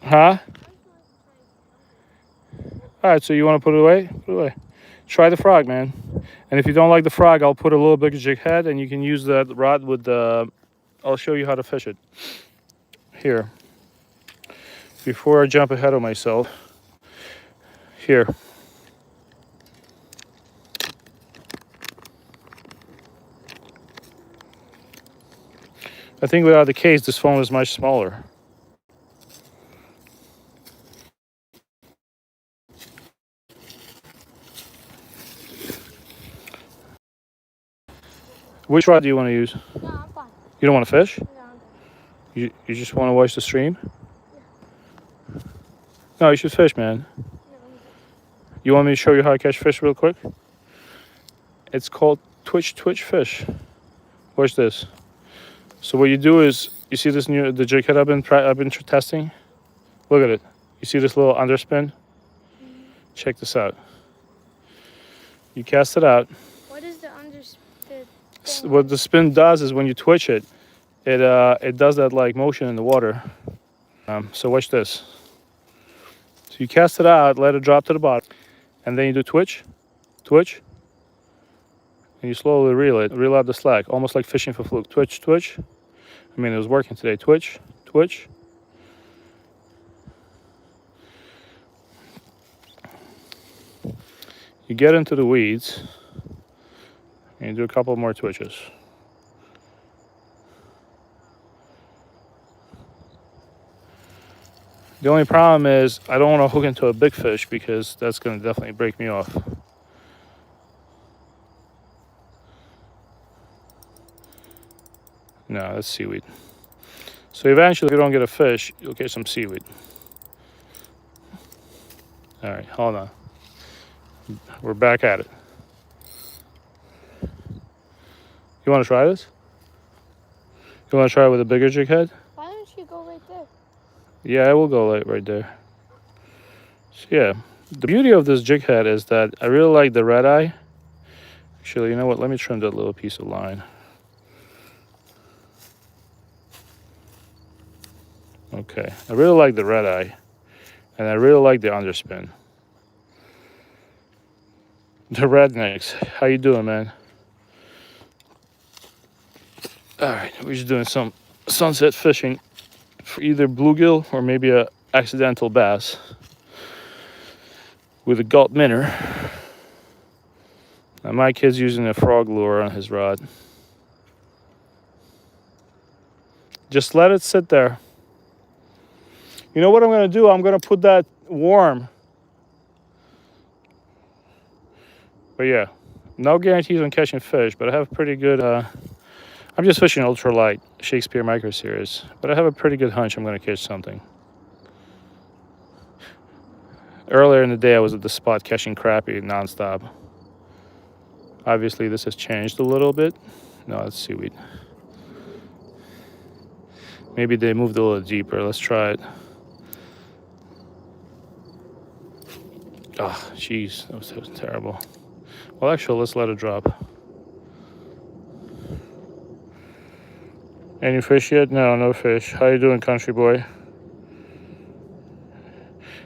Huh? All right, so you want to put it away? Put it away. Try the frog, man. And if you don't like the frog, I'll put a little bigger jig head, and you can use that rod with the. I'll show you how to fish it. Here. Before I jump ahead of myself. Here. I think without the case, this phone is much smaller. Which rod do you want to use? No, I'm fine. You don't want to fish? No, I'm fine. You just want to watch the stream? No, you should fish, man. No, You want me to show you how to catch fish real quick? It's called twitch fish. Watch this. So what you do is, you see the jig head I've been testing? Look at it. You see this little underspin? Check this out. You cast it out. What is the What the spin does is when you twitch it, it does that like motion in the water. So watch this. So you cast it out, let it drop to the bottom, and then you do twitch, and you slowly reel out the slack, almost like fishing for fluke. Twitch. I mean, it was working today. Twitch. You get into the weeds, and you do a couple more twitches. The only problem is I don't want to hook into a big fish because that's going to definitely break me off. No, that's seaweed. So eventually, if you don't get a fish, you'll get some seaweed. All right, hold on. We're back at it. You want to try this? You want to try it with a bigger jig head? Why don't you go right there? Yeah, I will go right there. So yeah, the beauty of this jig head is that I really like the red eye. Actually, you know what? Let me trim that little piece of line. Okay, I really like the red eye, and I really like the underspin. The rednecks, how you doing, man? All right, we're just doing some sunset fishing for either bluegill or maybe a accidental bass with a gulp minnow. And my kid's using a frog lure on his rod. Just let it sit there. You know what I'm going to do? I'm going to put that worm. But yeah, no guarantees on catching fish, but I have pretty good... I'm just fishing ultralight Shakespeare micro series, but I have a pretty good hunch I'm going to catch something. Earlier in the day, I was at the spot catching crappie nonstop. Obviously, this has changed a little bit. No, it's seaweed. Maybe they moved a little deeper. Let's try it. Oh, jeez, that was terrible. Well, actually, let's let it drop. Any fish yet? No fish. How you doing, country boy?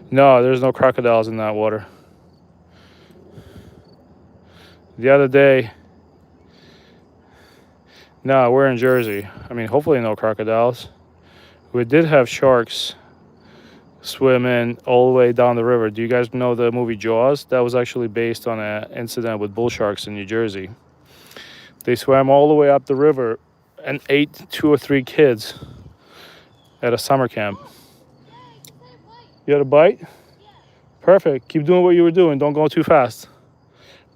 No, there's no crocodiles in that water. The other day... No, we're in Jersey. I mean, hopefully no crocodiles. We did have sharks swim in all the way down the river. Do you guys know the movie Jaws? That was actually based on an incident with bull sharks in New Jersey. They swam all the way up the river and ate 2 or 3 kids at a summer camp. You had a bite? Perfect. Keep doing what you were doing. Don't go too fast.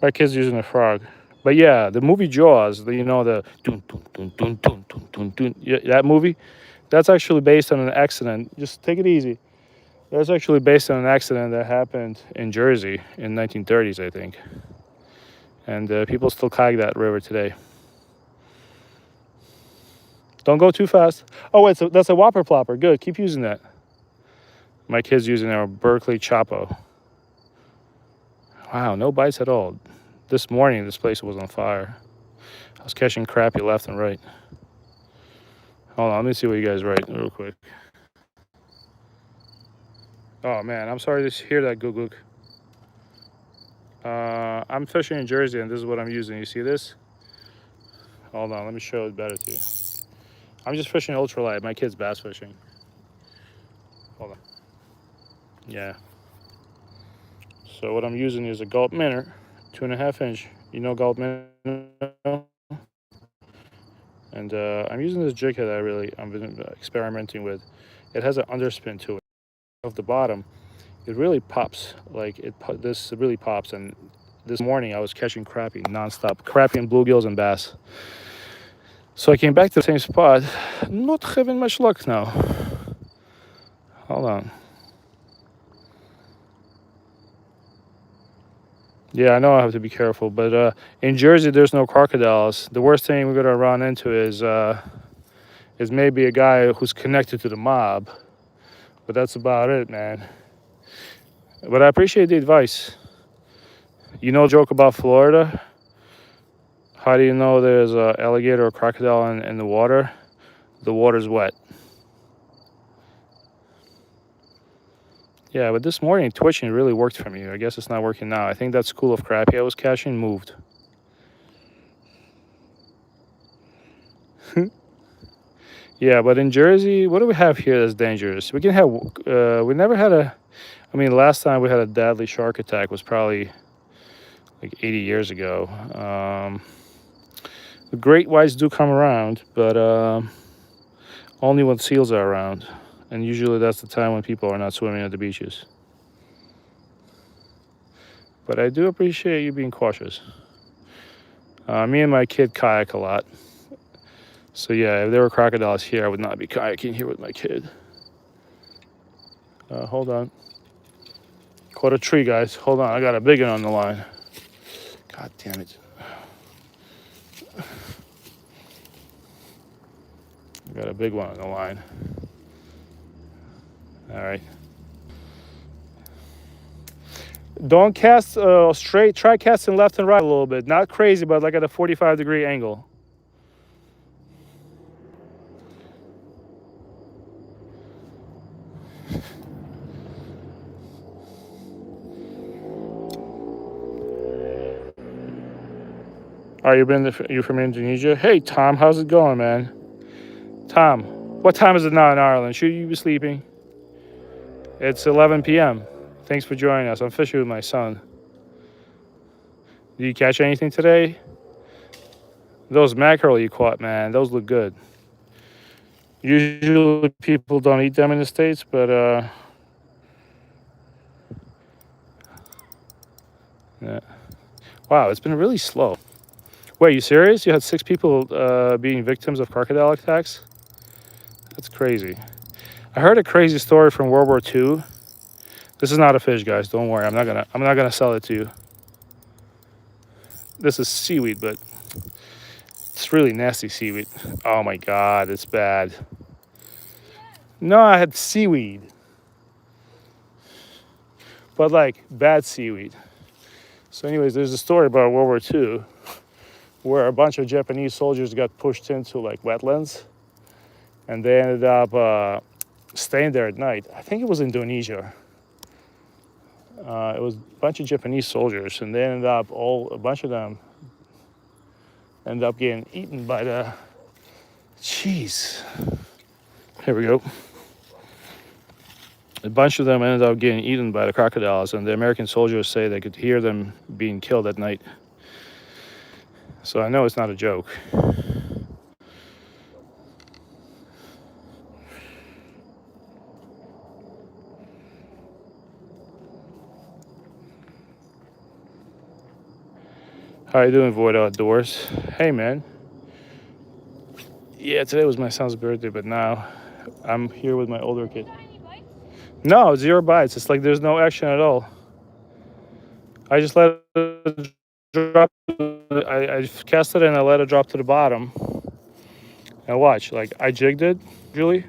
My kid's using a frog. But yeah, the movie Jaws, the dun, dun, dun, dun, dun, dun, dun, dun, yeah, that movie, that's actually based on an accident. Just take it easy. That's actually based on an accident that happened in Jersey in 1930s, I think. And people still kayak that river today. Don't go too fast. Oh, wait, so that's a whopper plopper. Good, keep using that. My kid's using our Berkeley Chapo. Wow, no bites at all. This morning, this place was on fire. I was catching crappie left and right. Hold on, let me see what you guys write real quick. Oh man, I'm sorry to hear that, Googuk. I'm fishing in Jersey, and this is what I'm using. You see this? Hold on, let me show it better to you. I'm just fishing ultralight. My kid's bass fishing. Hold on. Yeah. So what I'm using is a gulp minnow, 2.5 inch. You know gulp minnow? And I'm using this jig head I've been experimenting with. It has an underspin to it. Off the bottom, it really pops. This really pops. And this morning I was catching crappie nonstop, crappie and bluegills and bass. So I came back to the same spot, not having much luck now. Hold on. Yeah, I know I have to be careful, but in Jersey there's no crocodiles. The worst thing we're gonna run into is maybe a guy who's connected to the mob, but that's about it, man. But I appreciate the advice. You know, the joke about Florida. How do you know there's an alligator or crocodile in the water? The water's wet. Yeah, but this morning twitching really worked for me. I guess it's not working now. I think that school of crappie I was catching moved. Yeah, but in Jersey, what do we have here that's dangerous? We can have. We never had a. I mean, last time we had a deadly shark attack was probably like 80 years ago. The great whites do come around, but only when seals are around, and usually that's the time when people are not swimming at the beaches. But I do appreciate you being cautious. Me and my kid kayak a lot. So yeah, if there were crocodiles here, I would not be kayaking here with my kid. Hold on. Caught a tree, guys. Hold on, I got a big one on the line. God damn it. I got a big one on the line. All right. Don't cast straight. Try casting left and right a little bit. Not crazy, but like at a 45-degree angle. Are you from Indonesia? Hey, Tom, how's it going, man? Tom, what time is it now in Ireland? Should you be sleeping? It's 11 p.m. Thanks for joining us. I'm fishing with my son. Did you catch anything today? Those mackerel you caught, man, those look good. Usually people don't eat them in the States, but yeah. Wow, it's been really slow. Wait, you serious? You had 6 people being victims of crocodile attacks? That's crazy. I heard a crazy story from World War II. This is not a fish, guys. Don't worry. I'm not gonna sell it to you. This is seaweed, but it's really nasty seaweed. Oh my God, it's bad. No, I had seaweed, but like bad seaweed. So, anyways, there's a story about World War II where a bunch of Japanese soldiers got pushed into like wetlands, and they ended up staying there at night. I think it was Indonesia. It was a bunch of Japanese soldiers, and they ended up a bunch of them ended up getting eaten by the. Jeez. Here we go. A bunch of them ended up getting eaten by the crocodiles, and the American soldiers say they could hear them being killed at night. So I know it's not a joke. How you doing, Void Outdoors? Hey, man. Yeah, today was my son's birthday, but now I'm here with my older kid. No, 0 bites. It's like there's no action at all. I just let it drop. I cast it and I let it drop to the bottom. And watch, like I jigged it, Julie.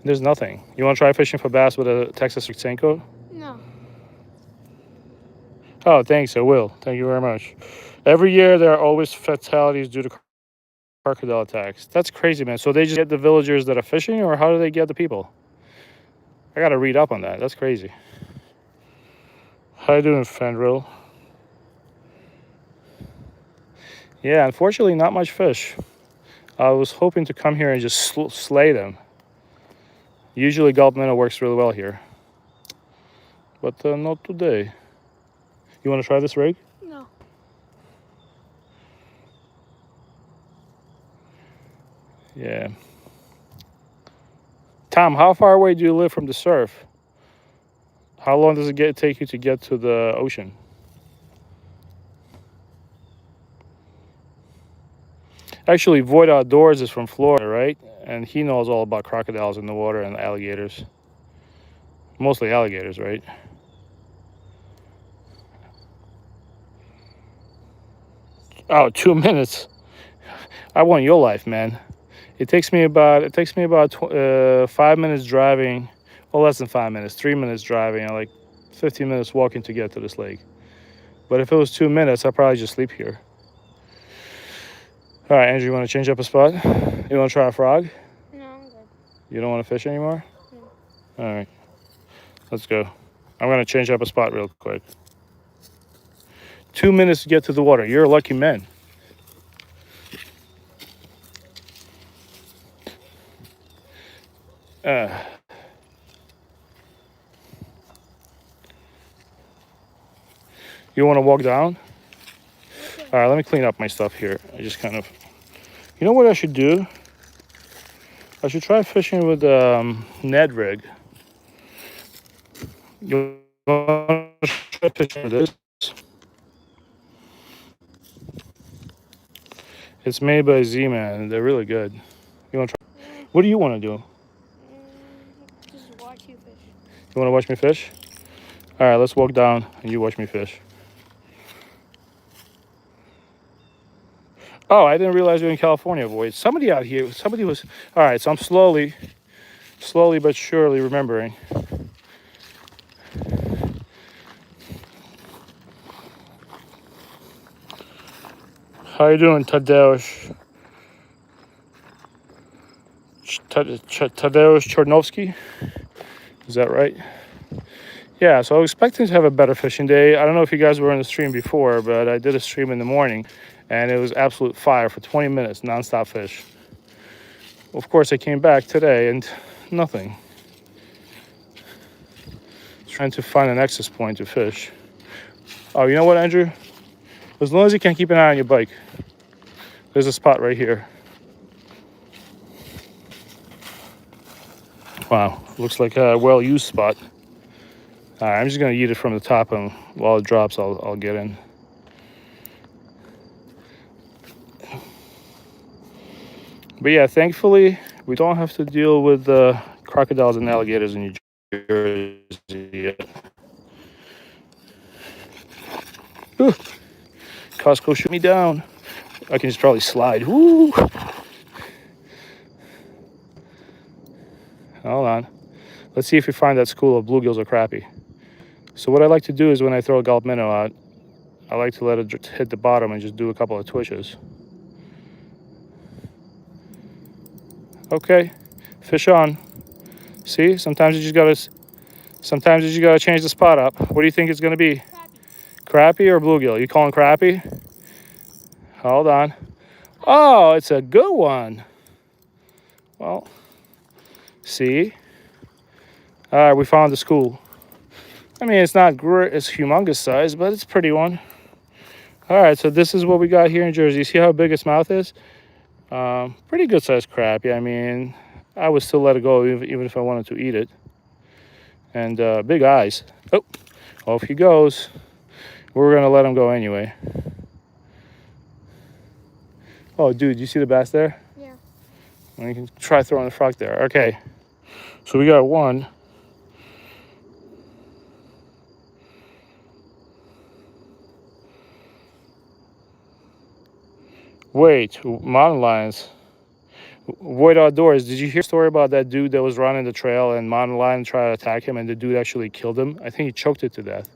There's nothing. You want to try fishing for bass with a Texas Senko? No. Oh, thanks. I will. Thank you very much. Every year there are always fatalities due to crocodile attacks. That's crazy, man. So they just get the villagers that are fishing, or how do they get the people? I gotta read up on that. That's crazy. How you doing, Fenril? Yeah, unfortunately, not much fish. I was hoping to come here and just slay them. Usually, gulp minnow works really well here, but not today. You want to try this rig? No. Yeah. Tom, how far away do you live from the surf? How long does it take you to get to the ocean? Actually, Void Outdoors is from Florida, right? And he knows all about crocodiles in the water and alligators. Mostly alligators, right? Oh, 2 minutes. I want your life, man. It takes me about 5 minutes driving, well, less than 5 minutes, 3 minutes driving, and like 15 minutes walking to get to this lake. But if it was 2 minutes, I'd probably just sleep here. All right, Andrew, you want to change up a spot? You want to try a frog? No, I'm good. You don't want to fish anymore? No. All right, let's go. I'm going to change up a spot real quick. 2 minutes to get to the water. You're a lucky man. You want to walk down? Okay. All right, let me clean up my stuff here. I just kind of... You know what I should do? I should try fishing with Ned rig. You want to try fishing with this? It's made by Z-Man. They're really good. You want to try? What do you want to do? Just watch you fish. You want to watch me fish? All right, let's walk down and you watch me fish. Oh, I didn't realize you're in California, boys. Somebody out here, somebody was... All right, so I'm slowly but surely remembering. How you doing, Tadeusz? Tadeusz Chornovsky? Is that right? Yeah, so I was expecting to have a better fishing day. I don't know if you guys were on the stream before, but I did a stream in the morning, and it was absolute fire for 20 minutes, nonstop fish. Of course, I came back today, and nothing. Trying to find an access point to fish. Oh, you know what, Andrew? As long as you can keep an eye on your bike. There's a spot right here. Wow, looks like a well-used spot. All right, I'm just gonna eat it from the top, and while it drops, I'll get in. But yeah, thankfully, we don't have to deal with crocodiles and alligators in New Jersey yet. Ooh, Costco shoot me down. I can just probably slide. Woo! Hold on. Let's see if we find that school of bluegills or crappie. So what I like to do is when I throw a gulp minnow out, I like to let it hit the bottom and just do a couple of twitches. Okay, fish on. See, sometimes you just gotta change the spot up. What do you think it's gonna be? Crappie or bluegill? You calling crappie? Hold on. Oh, it's a good one. Well, see. All right, we found the school. I mean, it's not great, it's humongous size, but it's a pretty one. All right, so this is what we got here in Jersey. You see how big its mouth is? Pretty good sized crappie. I mean, I would still let it go even if I wanted to eat it. And big eyes. Oh, off he goes. We're gonna let him go anyway. Oh, dude, you see the bass there? Yeah. And you can try throwing the frog there. Okay, so we got one. Wait, mountain lions. Void Outdoors, did you hear a story about that dude that was running the trail and mountain lion tried to attack him and the dude actually killed him? I think he choked it to death.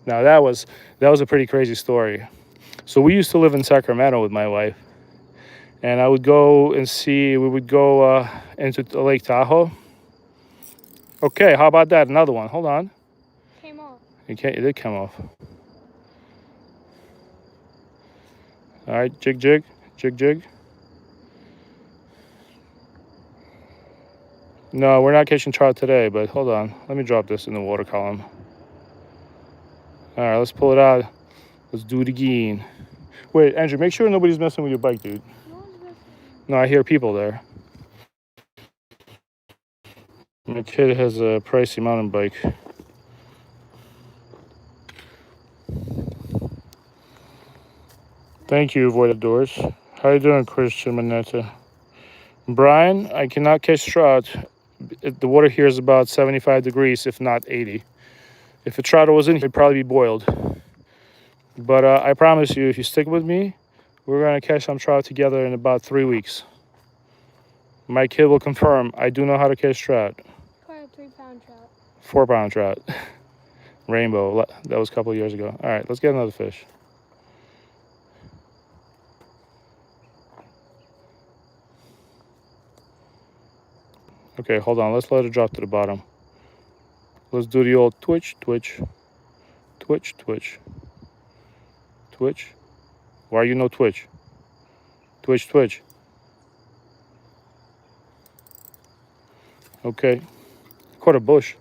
Now that was a pretty crazy story. So we used to live in Sacramento with my wife, and we would go into Lake Tahoe, Okay, how about that? Another one. Hold on. Came off. It did come off. All right, jig, jig, jig, jig. No, we're not catching trout today, but hold on. Let me drop this in the water column. All right, let's pull it out. Let's do it again. Wait, Andrew, make sure nobody's messing with your bike, dude. No one's messing. No, I hear people there. My kid has a pricey mountain bike. Thank you, Void Outdoors. How you doing, Christian Manetta? Brian, I cannot catch trout. The water here is about 75 degrees, if not 80. If a trout was in here, it'd probably be boiled. But I promise you, if you stick with me, we're going to catch some trout together in about 3 weeks. My kid will confirm I do know how to catch trout. Caught a 3-pound trout. 4-pound trout. Rainbow. That was a couple of years ago. All right, let's get another fish. Okay, hold on. Let's let it drop to the bottom. Let's do the old twitch, twitch, twitch, twitch, twitch. Why are you no twitch? Twitch, twitch. Okay. Caught a bush.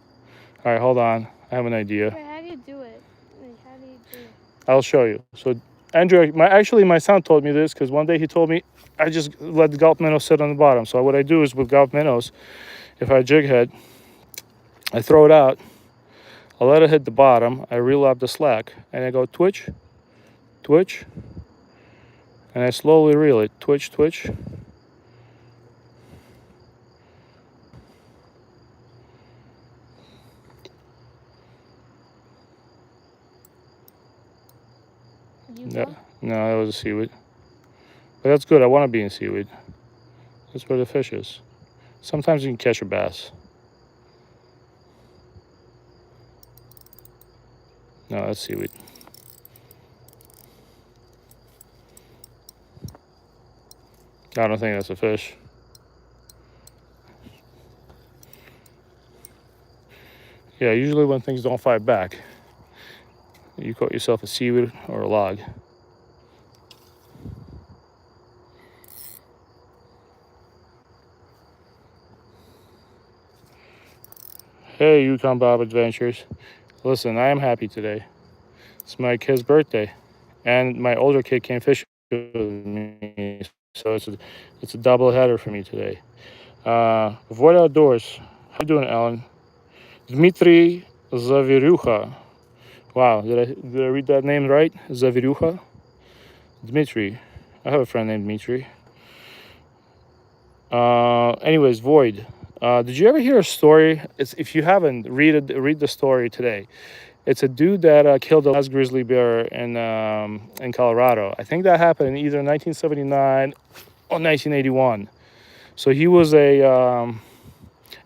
All right, hold on. I have an idea. Wait, how do you do it? Like, how do you do it? I'll show you. So, Andrew, my son told me this because one day he told me I just let the gulp minnow sit on the bottom. So what I do is with gulp minnows, if I jig head, I throw it out. I let it hit the bottom. I reel up the slack, and I go twitch, twitch, and I slowly reel it. Twitch, twitch. No, that was a seaweed. But that's good. I want to be in seaweed. That's where the fish is. Sometimes you can catch a bass. No, that's seaweed. I don't think that's a fish. Yeah, usually when things don't fight back, you caught yourself a seaweed or a log. Hey, Yukon Bob Adventures. Listen, I am happy today. It's my kid's birthday, and my older kid came fishing with me, so it's a double header for me today. Void Outdoors. How you doing, Alan? Dmitry Zavirucha. Wow, did I read that name right? Zavirucha? Dmitry. I have a friend named Dmitry. Anyways, Void. Did you ever hear a story? If you haven't, read the story today. It's a dude that killed the last grizzly bear in Colorado. I think that happened in either 1979 or 1981. So he was a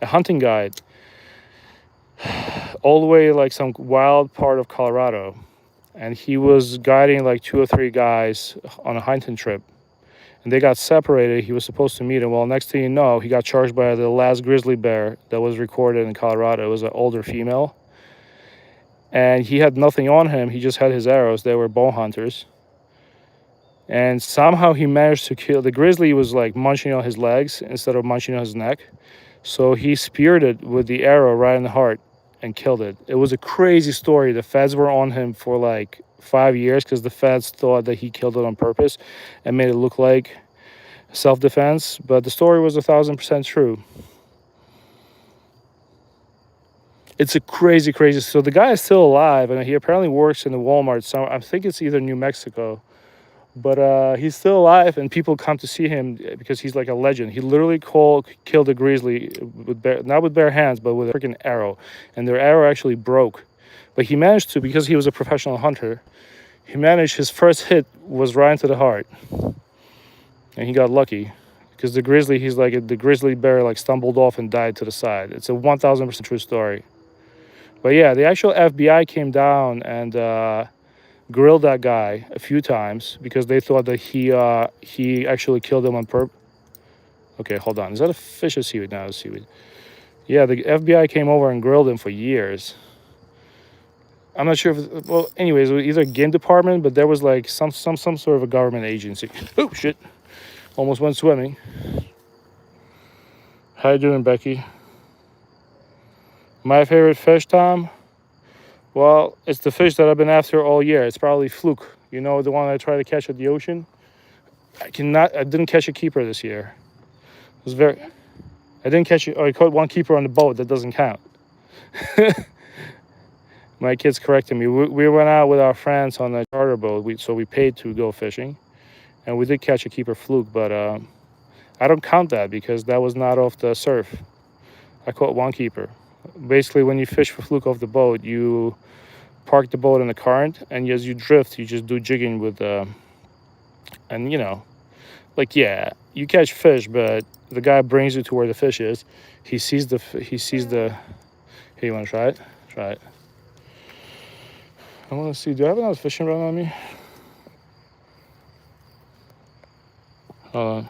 hunting guide all the way like some wild part of Colorado, and he was guiding like 2 or 3 guys on a hunting trip. And they got separated. He was supposed to meet him. Well, next thing you know, he got charged by the last grizzly bear that was recorded in Colorado. It was an older female. And he had nothing on him. He just had his arrows. They were bow hunters. And somehow he managed to kill. The grizzly was like munching on his legs instead of munching on his neck. So he speared it with the arrow right in the heart and killed it. It was a crazy story. The feds were on him for like 5 years because the feds thought that he killed it on purpose and made it look like self-defense. But the story was 1,000% true. It's a crazy. So the guy is still alive, and he apparently works in the Walmart. So I think it's either New Mexico. But he's still alive, and people come to see him because he's like a legend. He literally killed a grizzly not with bare hands, but with a freaking arrow. And their arrow actually broke. But he managed to, because he was a professional hunter, his first hit was right into the heart. And he got lucky. Because the grizzly bear like stumbled off and died to the side. It's a 1,000% true story. But yeah, the actual FBI came down and grilled that guy a few times because they thought that he actually killed him on purpose. Okay, hold on. Is that a fish or seaweed? No, it's seaweed. Yeah, the FBI came over and grilled him for years. I'm not sure if well, anyways, it was either game department, but there was like some sort of a government agency. Oh shit! Almost went swimming. How you doing, Becky? My favorite fish, Tom? Well, it's the fish that I've been after all year. It's probably fluke. You know, the one I try to catch at the ocean. I didn't catch a keeper this year. It was very. I didn't catch it. Or I caught one keeper on the boat. That doesn't count. My kids corrected me. We went out with our friends on a charter boat. So we paid to go fishing, and we did catch a keeper fluke. But I don't count that because that was not off the surf. I caught one keeper. Basically, when you fish for fluke off the boat, you park the boat in the current, and as you drift, you just do jigging with and you know, like yeah, you catch fish, but the guy brings you to where the fish is. He sees the. Here, you want to try it? Try it. I want to see. Do I have another fishing rod on me? Hold on.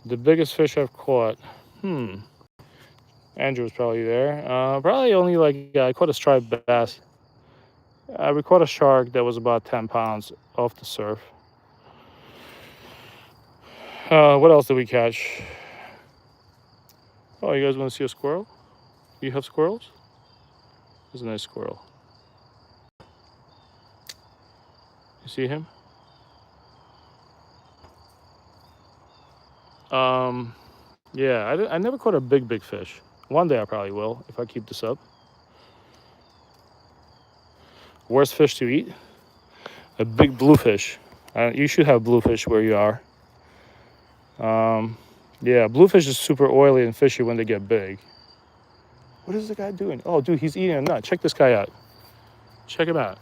The biggest fish I've caught. Andrew was probably there. Probably only like I caught a striped bass. We caught a shark that was about 10 pounds off the surf. What else did we catch? Oh, you guys want to see a squirrel? You have squirrels? There's a nice squirrel. You see him? Yeah, I never caught a big fish. One day I probably will if I keep this up. Worst fish to eat? A big bluefish. You should have bluefish where you are. Yeah, bluefish is super oily and fishy when they get big. What is the guy doing? Oh, dude, he's eating a nut. Check this guy out. Check him out.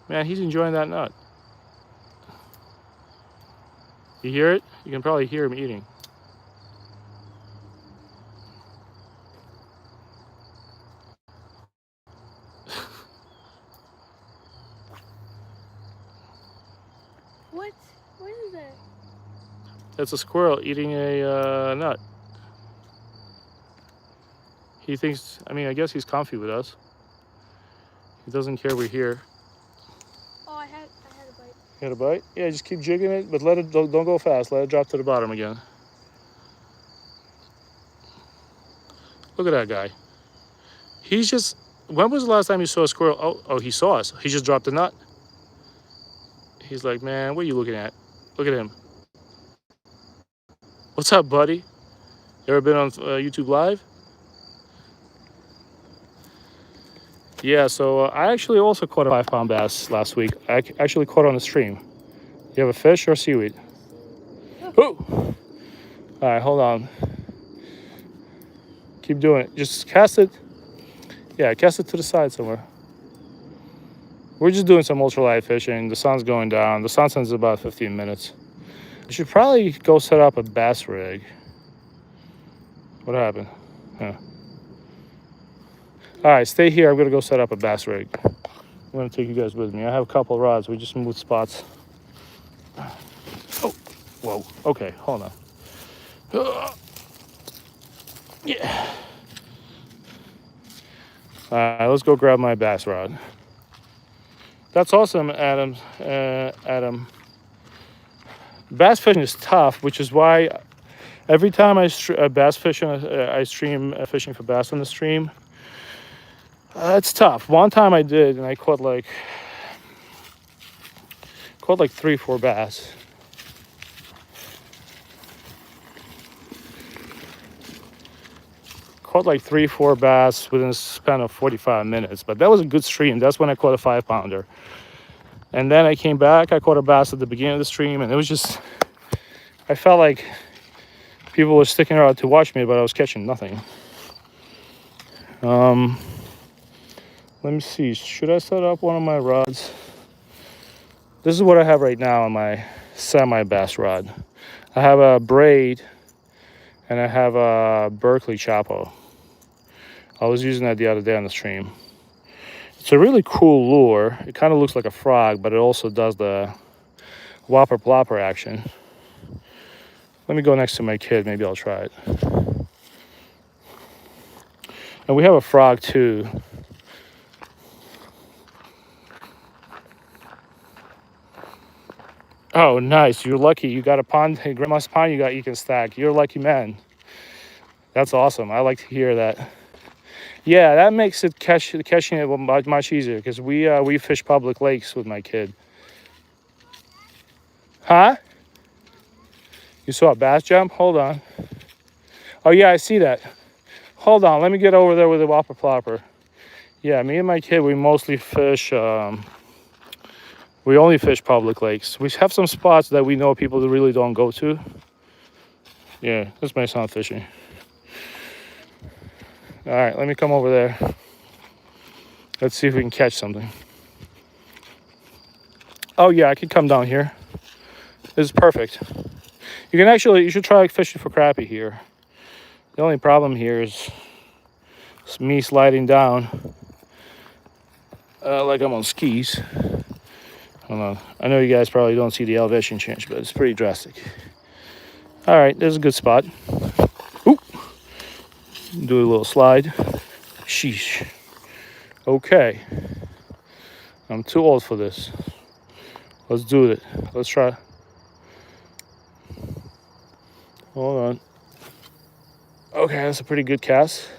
Man, he's enjoying that nut. You hear it? You can probably hear him eating. What? What is that? It's a squirrel eating a nut. He thinks, I guess he's comfy with us. He doesn't care we're here. Oh, I had a bite. You had a bite? Yeah, just keep jigging it, but don't go fast. Let it drop to the bottom again. Look at that guy. He's just, when was the last time you saw a squirrel? Oh, he saw us. He just dropped a nut. He's like, man, what are you looking at? Look at him. What's up, buddy? You ever been on YouTube Live? Yeah, so I actually also caught a 5-pound bass last week. I actually caught on the stream. You have a fish or seaweed? Oh! All right, hold on. Keep doing it. Just cast it. Yeah, cast it to the side somewhere. We're just doing some ultralight fishing. The sun's going down. The sun sets in about 15 minutes. I should probably go set up a bass rig. What happened? Huh. All right, stay here. I'm going to go set up a bass rig. I'm going to take you guys with me. I have a couple rods. We just moved spots. Oh, whoa. Okay, hold on. Yeah. All right, let's go grab my bass rod. That's awesome, Adam. Adam. Bass fishing is tough, which is why every time I bass fish, I stream fishing for bass on the stream. It's tough. One time I did, and I caught like 3-4 bass. Caught like 3-4 bass within a span of 45 minutes, but that was a good stream. That's when I caught a 5-pounder. And then I came back, I caught a bass at the beginning of the stream, and it was just, I felt like people were sticking around to watch me, but I was catching nothing. Let me see, should I set up one of my rods? This is what I have right now on my semi-bass rod. I have a braid, and I have a Berkeley Chapo. I was using that the other day on the stream. It's a really cool lure. It kind of looks like a frog, but it also does the whopper plopper action. Let me go next to my kid. Maybe I'll try it. And we have a frog too. Oh, nice. You're lucky. You got a pond. Hey, grandma's pond you can stack. You're a lucky man. That's awesome. I like to hear that. Yeah, that makes it catching it much easier because we fish public lakes with my kid. Huh? You saw a bass jump? Hold on. Oh yeah, I see that. Hold on. Let me get over there with the whopper plopper. Yeah, me and my kid, we mostly fish. We only fish public lakes. We have some spots that we know people that really don't go to. Yeah, that's my son fishing. All right, let me come over there. Let's see if we can catch something. Oh yeah, I can come down here. This is perfect. You should try fishing for crappie here. The only problem here is me sliding down like I'm on skis. Hold on. I know you guys probably don't see the elevation change, but it's pretty drastic. All right, there's a good spot. Ooh. Do a little slide. Sheesh. Okay. I'm too old for this. Let's do it. Let's try. Hold on. Okay, that's a pretty good cast.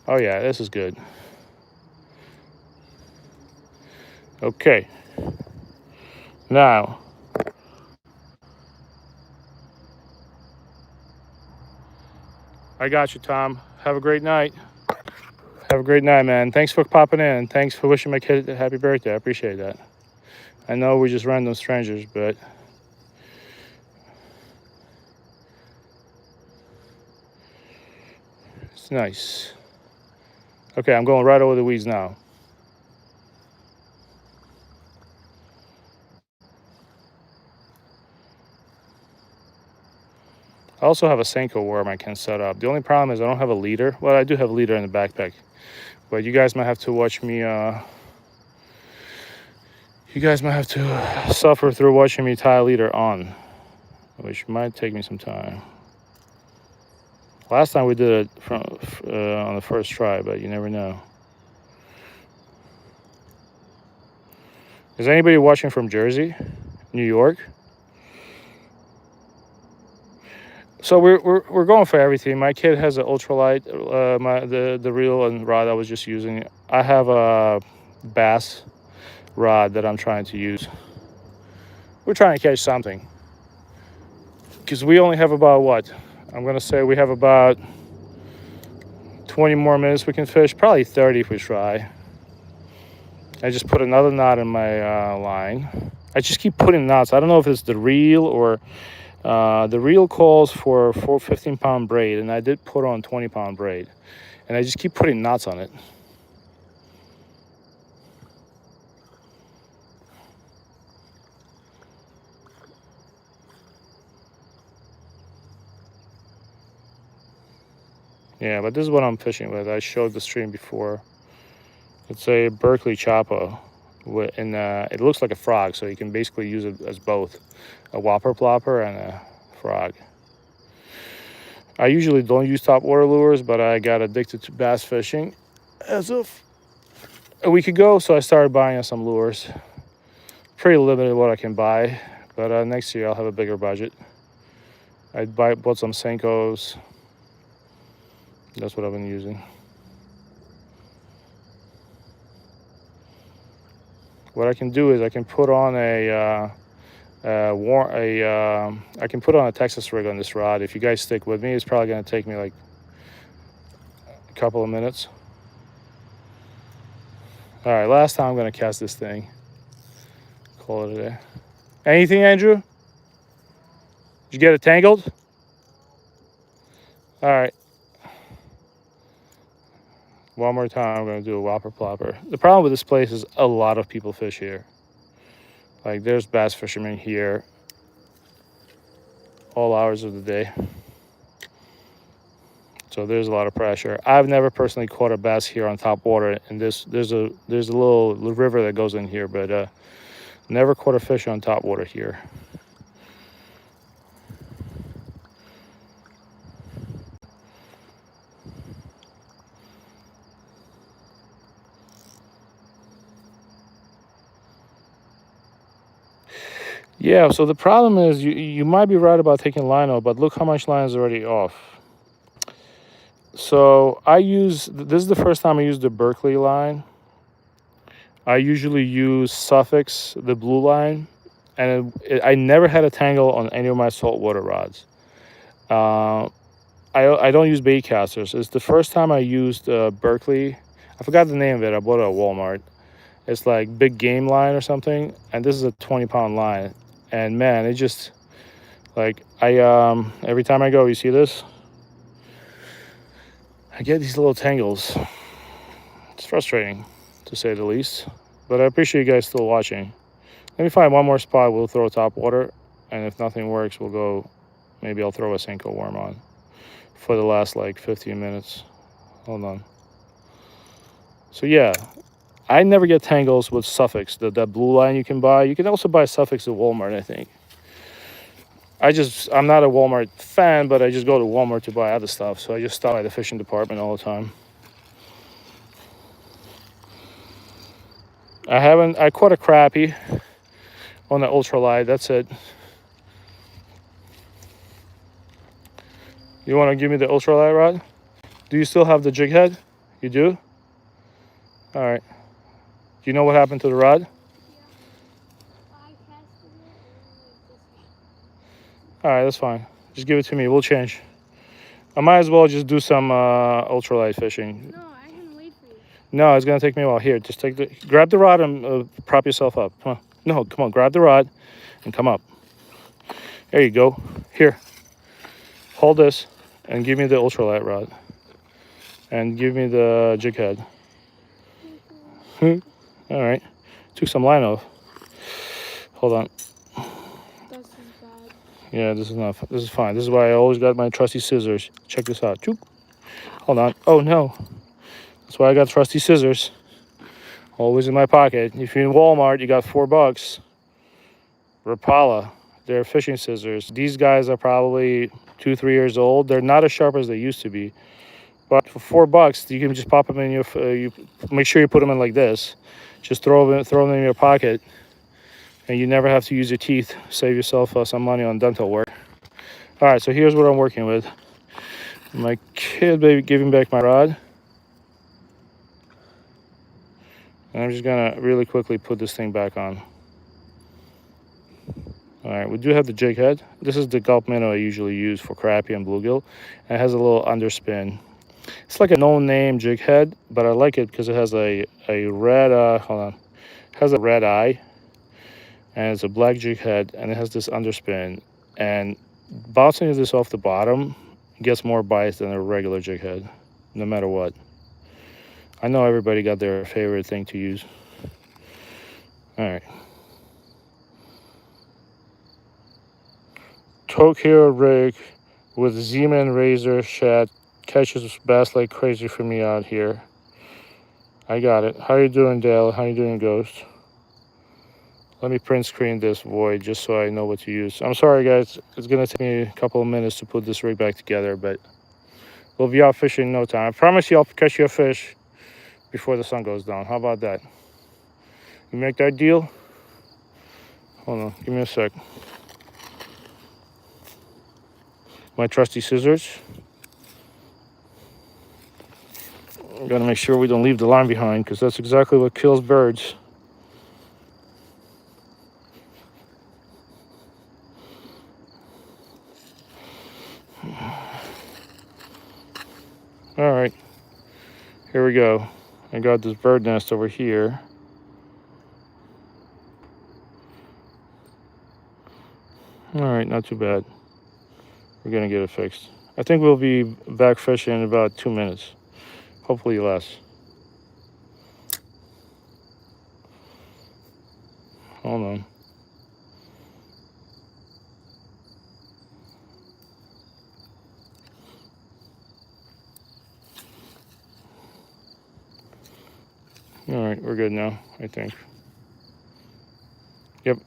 Oh yeah, this is good. Okay. Now. I got you, Tom. Have a great night. Have a great night, man. Thanks for popping in. Thanks for wishing my kid a happy birthday. I appreciate that. I know we're just random strangers, but it's nice. Okay, I'm going right over the weeds now. I also have a Senko worm I can set up. The only problem is I don't have a leader. Well, I do have a leader in the backpack, but you guys might have to watch me. You guys might have to suffer through watching me tie a leader on, which might take me some time. Last time we did it on the first try, but you never know. Is anybody watching from Jersey, New York? So we're going for everything. My kid has an ultralight, the reel and rod I was just using. I have a bass rod that I'm trying to use. We're trying to catch something because we only have about what? I'm gonna say we have about 20 more minutes we can fish, probably 30 if we try. I just put another knot in my line. I just keep putting knots. I don't know if it's the reel or the reel calls for 15-pound braid, and I did put on 20-pound braid, and I just keep putting knots on it. Yeah, but this is what I'm fishing with. I showed the stream before. It's a Berkeley Chapo, and it looks like a frog, so you can basically use it as both a whopper plopper and a frog. I usually don't use top water lures, but I got addicted to bass fishing as of a week ago, so I started buying some lures. Pretty limited what I can buy, but next year I'll have a bigger budget. I bought some Senkos. That's what I've been using. What I can do is I can put on I can put on a Texas rig on this rod. If you guys stick with me, it's probably going to take me like a couple of minutes. All right, last time I'm going to cast this thing. Call it a day. Anything, Andrew? Did you get it tangled? All right. One more time, I'm going to do a whopper plopper. The problem with this place is a lot of people fish here. Like, there's bass fishermen here all hours of the day. So there's a lot of pressure. I've never personally caught a bass here on top water, and there's a little river that goes in here, but Never caught a fish on top water here. Yeah, so the problem is you might be right about taking line off, but look how much line is already off. So this is the first time I used the Berkeley line. I usually use Suffix, the blue line, and I never had a tangle on any of my saltwater rods. Uh, I don't use bait casters. It's the first time I used Berkeley. I forgot the name of it. I bought it at Walmart. It's like big game line or something, and this is a 20-pound line. And man, it just like every time I go, you see this? I get these little tangles. It's frustrating, to say the least. But I appreciate you guys still watching. Let me find one more spot. We'll throw top water, and if nothing works, we'll go. Maybe I'll throw a Senko worm on for the last like 15 minutes. Hold on. So yeah, I never get tangles with Suffix. That blue line you can buy. You can also buy Suffix at Walmart, I think. I'm not a Walmart fan, but I just go to Walmart to buy other stuff. So I just stop at the fishing department all the time. I caught a crappie on the ultralight. That's it. You want to give me the ultralight rod? Do you still have the jig head? You do? All right. Do you know what happened to the rod? Yeah. I casted it and then it just All right, that's fine. Just give it to me. We'll change. I might as well just do some ultralight fishing. No, I can wait for you. No, it's gonna take me a while. Here, just grab the rod and prop yourself up. Come on. No, come on. Grab the rod and come up. There you go. Here, hold this and give me the ultralight rod. And give me the jig head. All right. Took some line off. Hold on. This is bad. Yeah, this is enough. This is fine. This is why I always got my trusty scissors. Check this out. Choop. Hold on. Oh no. That's why I got trusty scissors. Always in my pocket. If you're in Walmart, you got $4. Rapala. They're fishing scissors. These guys are probably 2-3 years old. They're not as sharp as they used to be. But for $4, you can just pop them in your. You make sure you put them in like this. Just throw them in your pocket, and you never have to use your teeth. Save yourself some money on dental work. All right, so here's what I'm working with. My kid baby giving back my rod, and I'm just gonna really quickly put this thing back on. All right, we do have the jig head. This is the gulp minnow I usually use for crappie and bluegill, and it has a little underspin. It's like a no-name jig head, but I like it because it has a red hold on, it has a red eye, and it's a black jig head, and it has this underspin. And bouncing this off the bottom gets more bites than a regular jig head, no matter what. I know everybody got their favorite thing to use. All right. Tokyo rig with Z-Man razor shad catches bass like crazy for me out here. I got it. How you doing, Dale? How you doing, Ghost? Let me print screen this void just so I know what to use. I'm sorry, guys. It's going to take me a couple of minutes to put this rig back together, but we'll be out fishing in no time. I promise you I'll catch you a fish before the sun goes down. How about that? You make that deal? Hold on. Give me a sec. My trusty scissors. I'm going to make sure we don't leave the line behind because that's exactly what kills birds. All right, here we go. I got this bird nest over here. All right, not too bad. We're gonna get it fixed. I think we'll be back fishing in about 2 minutes, hopefully less. Hold on. All right, we're good now, I think. Yep.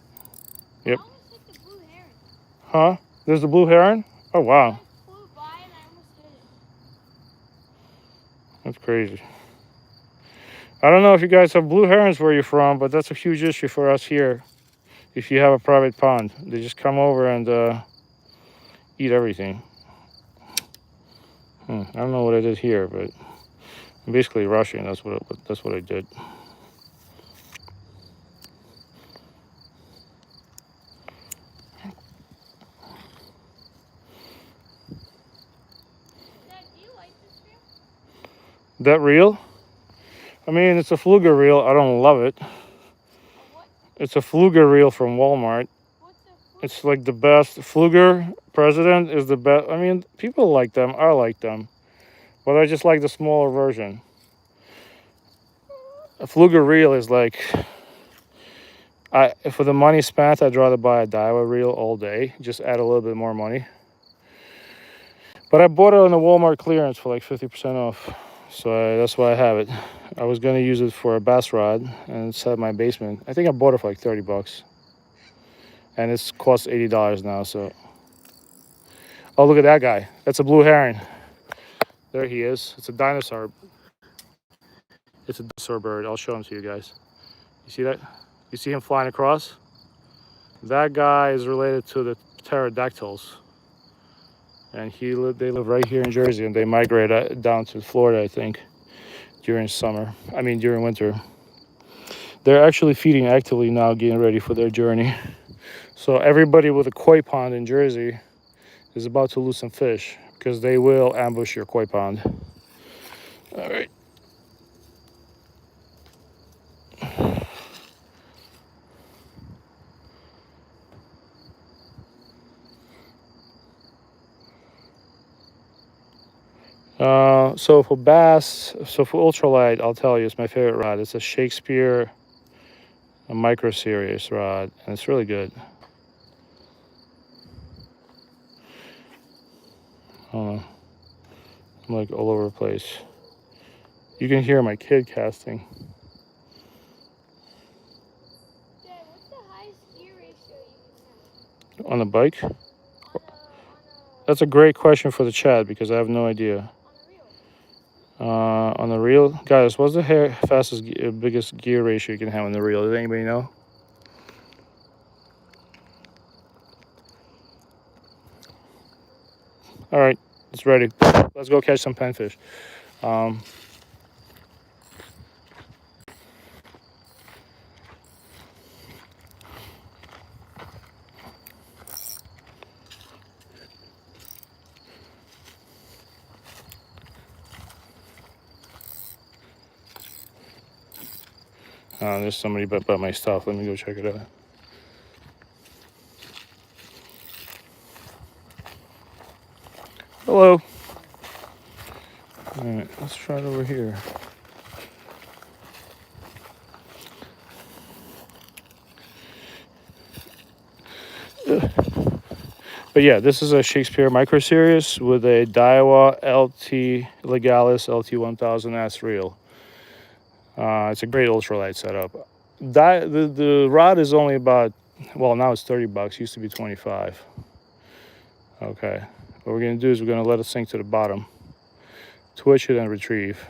Yep. I almost hit the blue heron. Huh? There's the blue heron? Oh, wow. I flew by and I almost hit it. That's crazy. I don't know if you guys have blue herons where you're from, but that's a huge issue for us here. If you have a private pond, they just come over and eat everything. I don't know what I did here, but I'm basically rushing. That's what I did. Dad, do you like this reel? That reel? I mean, it's a Fluger reel. I don't love it. A what? It's a Fluger reel from Walmart. What's a It's like the best. Fluger President is the best. I mean, people like them. I like them. But I just like the smaller version. A Fluger reel is like, for the money spent, I'd rather buy a Daiwa reel all day. Just add a little bit more money. But I bought it on the Walmart clearance for like 50% off. So that's why I have it. I was going to use it for a bass rod and it's at my basement. I think I bought it for like 30 bucks. And it's cost $80 now, so. Oh, look at that guy. That's a blue heron. There he is. It's a dinosaur. It's a dinosaur bird. I'll show him to you guys. You see that? You see him flying across? That guy is related to the pterodactyls. And they live right here in Jersey, and they migrate down to Florida, I think, during winter. They're actually feeding actively now, getting ready for their journey. So everybody with a koi pond in Jersey is about to lose some fish because they will ambush your koi pond. All right. So for bass, so for ultralight, I'll tell you, it's my favorite rod. It's a Shakespeare a micro series rod, and it's really good. I don't know. I'm like all over the place. You can hear my kid casting. Dad, what's the highest gear ratio you can have? On the bike? On That's a great question for the chat because I have no idea. a reel. On the reel, guys, what's the biggest gear ratio you can have on the reel? Does anybody know? All right, it's ready. Let's go catch some panfish. There's somebody but my stuff. Let me go check it out. Hello. All right, let's try it over here. But yeah, this is a Shakespeare micro series with a Daiwa LT Legalis LT1000S reel. It's a great ultralight setup. The rod is only about, well, now it's 30 bucks. Used to be 25. Okay. What we're going to do is we're going to let it sink to the bottom. Twitch it and retrieve.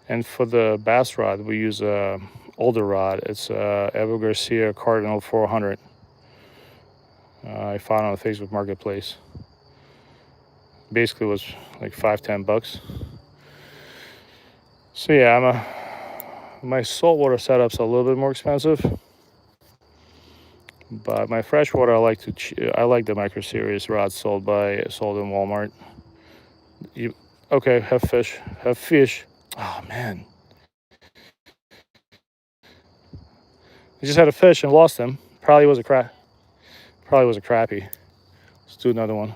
And for the bass rod, we use a older rod. It's Evo Garcia Cardinal 400. I found on the Facebook Marketplace. Basically, was like $5-10 bucks. So yeah, my saltwater setup's a little bit more expensive, but my freshwater I like the micro series rods sold in Walmart. Okay? Have fish. Oh man, I just had a fish and lost him. Probably was a crappie. Let's do another one.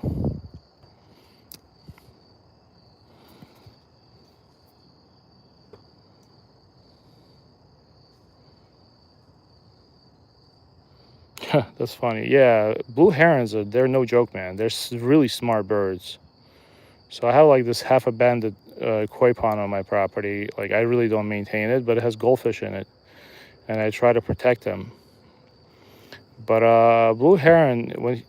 That's funny. Yeah, blue herons they're no joke, man. They're really smart birds. So I have like this half abandoned koi pond on my property. Like I really don't maintain it, but it has goldfish in it, and I try to protect them. But blue heron, when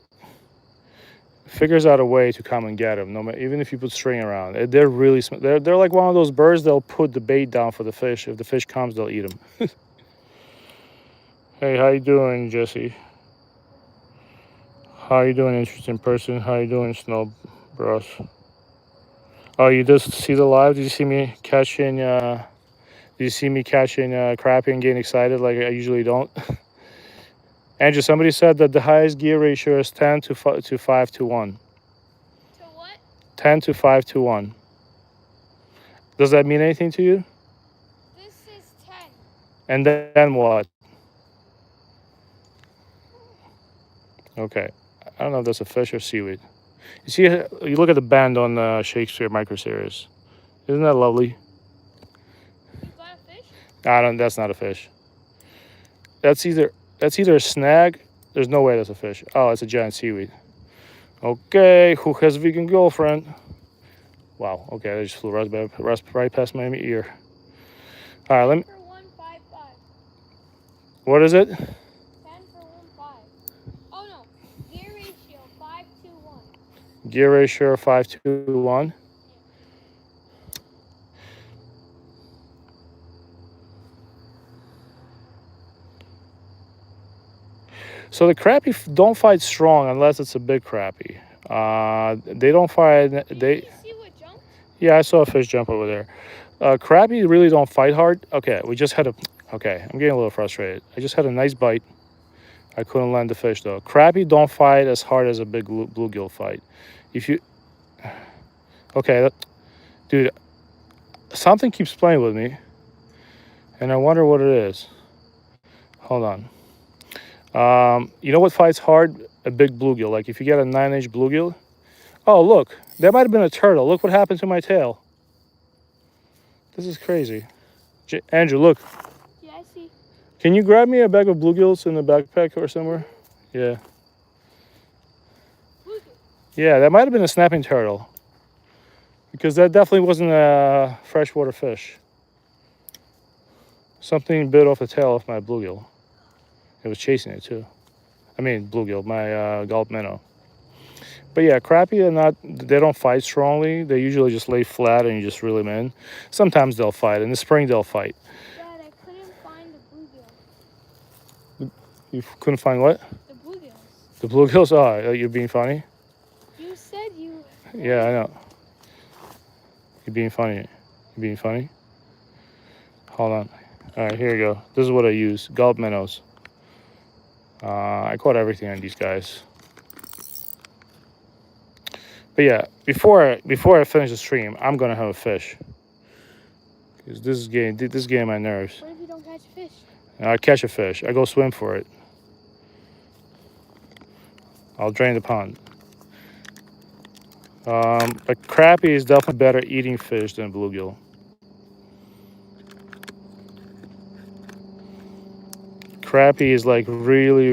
figures out a way to come and get them, no matter, even if you put string around, they're really they're like one of those birds. They'll put the bait down for the fish. If the fish comes, they'll eat them. Hey, how you doing, Jesse? How you doing, interesting person? How you doing, Snow Bros? Oh, you just see the live? Did you see me catching? Did you see me catching crappie and getting excited like I usually don't? Andrew, somebody said that the highest gear ratio is 10 to 5 to 1. To what? 10 to 5 to 1. Does that mean anything to you? This is 10. And then what? Okay. I don't know if that's a fish or seaweed. You see, you look at the band on the Shakespeare micro series. Isn't that lovely? You got a fish? I don't. That's not a fish. That's either a snag. There's no way that's a fish. Oh, it's a giant seaweed. Okay, who has a vegan girlfriend? Wow. Okay, that just flew right past my ear. All right, let me. For 155. What is it? 10 for 1.5. Oh no, gear ratio 5 to 1. Gear ratio 5 to 1. So the crappie don't fight strong unless it's a big crappie. They don't fight. Did you see what jumped? Yeah, I saw a fish jump over there. Crappie really don't fight hard. Okay, we just had a. Okay, I'm getting a little frustrated. I just had a nice bite. I couldn't land the fish though. Crappie don't fight as hard as a big bluegill fight. If you. Okay, dude, something keeps playing with me, and I wonder what it is. Hold on. You know what fights hard? A big bluegill. Like if you get a 9-inch bluegill. Oh, look. That might have been a turtle. Look what happened to my tail. This is crazy. Andrew, look. Yeah, I see. Can you grab me a bag of bluegills in the backpack or somewhere? Yeah. Bluegill. Yeah, that might have been a snapping turtle. Because that definitely wasn't a freshwater fish. Something bit off the tail of my bluegill. It was chasing it too. I mean, bluegill, my gulp minnow. But yeah, crappie are not, they don't fight strongly. They usually just lay flat and you just reel them in. Sometimes they'll fight. In the spring, they'll fight. Dad, I couldn't find the bluegill. You couldn't find what? The bluegills. The bluegills? Oh, you're being funny? You said you... Yeah, I know. You're being funny. You're being funny? Hold on. All right, here you go. This is what I use. Gulp minnows. I caught everything on these guys. But yeah, before I finish the stream, I'm gonna have a fish. Because this is getting my nerves. What if you don't catch a fish? I catch a fish. I go swim for it. I'll drain the pond. But crappie is definitely better eating fish than bluegill. Crappie is like really,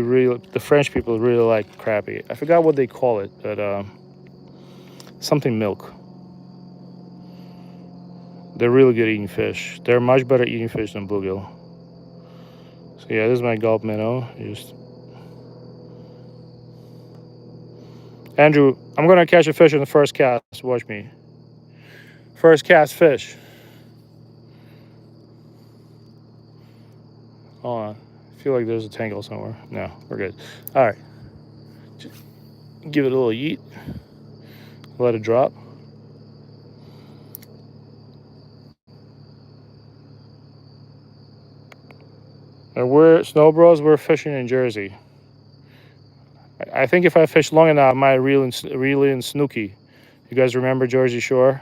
the French people really like crappie. I forgot what they call it, but something milk. They're really good eating fish. They're much better eating fish than bluegill. So yeah, this is my gulp minnow. Andrew, I'm gonna catch a fish in the first cast. Watch me. First cast fish. Hold on. I feel like there's a tangle somewhere. No, we're good. All right. Just give it a little yeet. Let it drop. And we're Snow Bros. We're fishing in Jersey. I think if I fish long enough, I might reel in Snooky. You guys remember Jersey Shore?